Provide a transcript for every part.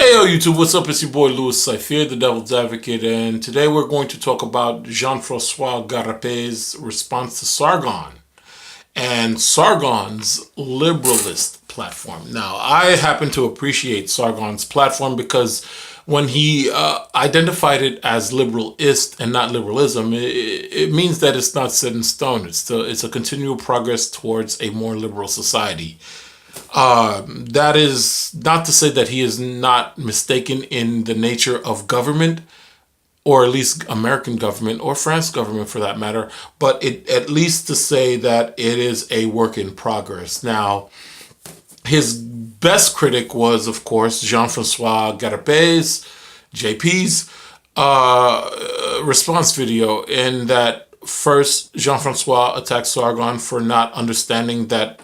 Hey yo YouTube, what's up? It's your boy Louis Saifir, the Devil's Advocate, and today we're going to talk about Jean-Francois Garapé's response to Sargon and Sargon's liberalist platform. Now, I happen to appreciate Sargon's platform because when he identified it as liberalist and not liberalism, it means that it's not set in stone. It's a continual progress towards a more liberal society. That is not to say that he is not mistaken in the nature of government, or at least American government, or France government for that matter, but it at least to say that it is a work in progress. Now, his best critic was, of course, Jean-Francois Garapé's, JP's, response video, in that first, Jean-Francois attacked Sargon for not understanding that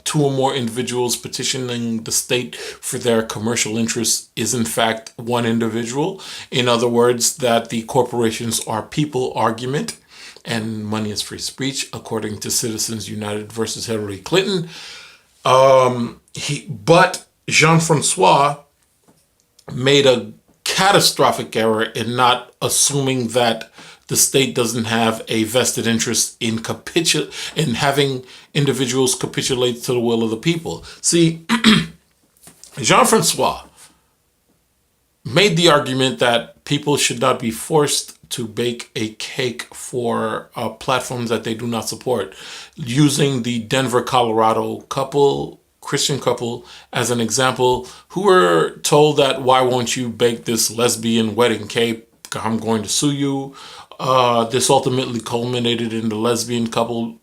two or more individuals petitioning the state for their commercial interests is in fact one individual. In other words, that the corporations are people argument and money is free speech, according to Citizens United versus Hillary Clinton. But Jean-Francois made a catastrophic error in not assuming that the state doesn't have a vested interest in having individuals capitulate to the will of the people. See, Jean-Francois made the argument that people should not be forced to bake a cake for platforms that they do not support, using the Denver, Colorado Christian couple as an example, who were told that, why won't you bake this lesbian wedding cake? I'm going to sue you. This ultimately culminated in the lesbian couple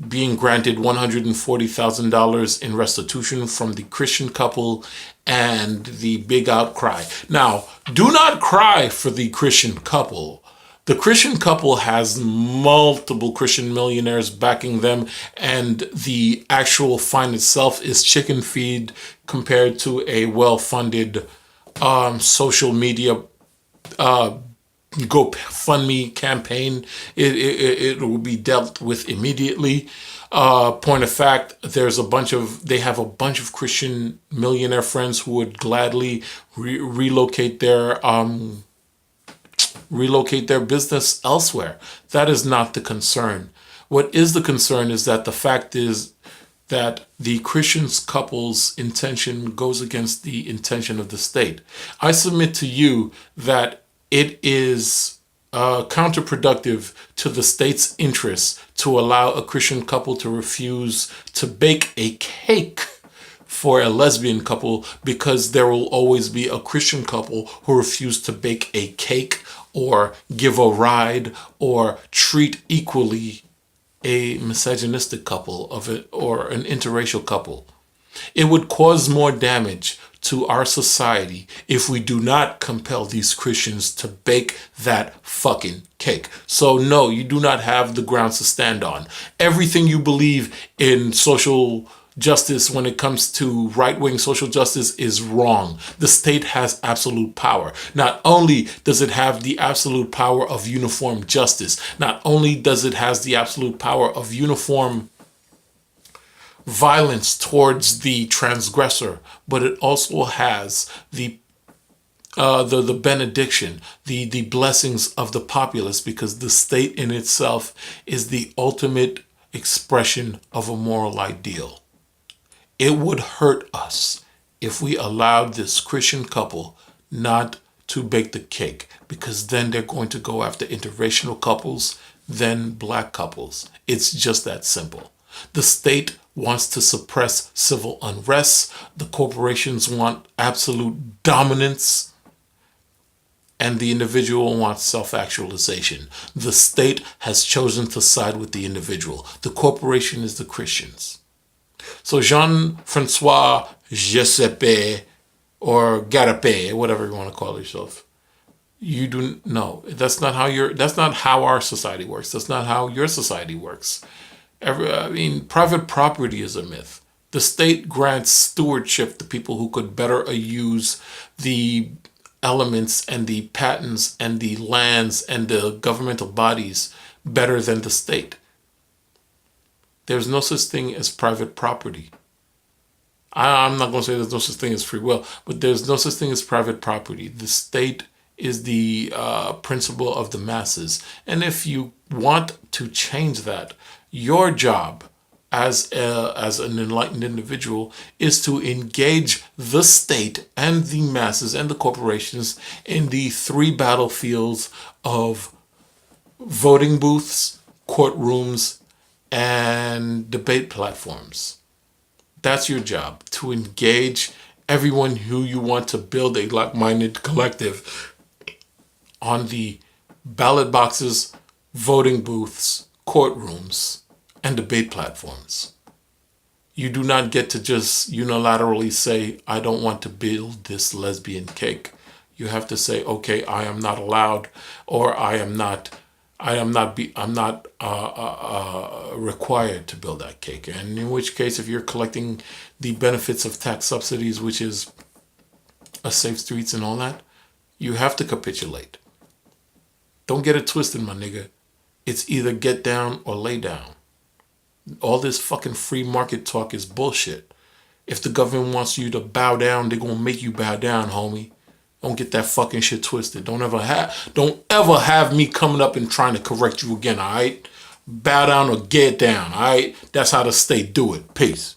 being granted $140,000 in restitution from the Christian couple, and the big outcry. Now, do not cry for the Christian couple. The Christian couple has multiple Christian millionaires backing them, and the actual fine itself is chicken feed compared to a well-funded social media GoFundMe campaign. It will be dealt with immediately. Point of fact, they have a bunch of Christian millionaire friends who would gladly relocate their business elsewhere. That is not the concern. What is the concern is that the fact is that the Christian couple's intention goes against the intention of the state. I submit to you that it is counterproductive to the state's interests to allow a Christian couple to refuse to bake a cake for a lesbian couple, because there will always be a Christian couple who refuse to bake a cake or give a ride or treat equally a misogynistic couple or an interracial couple. It would cause more damage to our society if we do not compel these Christians to bake that fucking cake. So no, you do not have the grounds to stand on. Everything you believe in social justice, when it comes to right-wing social justice, is wrong. The state has absolute power. Not only does it have the absolute power of uniform justice, not only does it have the absolute power of uniform violence towards the transgressor, but it also has the benediction, the blessings of the populace, because the state in itself is the ultimate expression of a moral ideal. It would hurt us if we allowed this Christian couple not to bake the cake, because then they're going to go after interracial couples, then black couples. It's just that simple. The state wants to suppress civil unrest. The corporations want absolute dominance. And the individual wants self-actualization. The state has chosen to side with the individual. The corporation is the Christians. So Jean-Francois Giuseppe, or Garapé, whatever you want to call yourself, you do no. That's not how our society works. That's not how your society works. Private property is a myth. The state grants stewardship to people who could better use the elements and the patents and the lands and the governmental bodies better than the state. There's no such thing as private property. I'm not going to say there's no such thing as free will, but there's no such thing as private property. The state is the principle of the masses. And if you want to change that, your job as an enlightened individual is to engage the state and the masses and the corporations in the three battlefields of voting booths, courtrooms, and debate platforms. That's your job, to engage everyone who you want to build a like-minded collective on the ballot boxes, voting booths, courtrooms, and debate platforms. You do not get to just unilaterally say, I don't want to build this lesbian cake. You have to say, okay, I am not allowed, or I'm not required to build that cake. And in which case, if you're collecting the benefits of tax subsidies, which is a safe streets and all that, you have to capitulate. Don't get it twisted, my nigga. It's either get down or lay down. All this fucking free market talk is bullshit. If the government wants you to bow down, they're gonna make you bow down, homie. Don't get that fucking shit twisted. Don't ever have me coming up and trying to correct you again, alright? Bow down or get down, alright? That's how the state do it. Peace.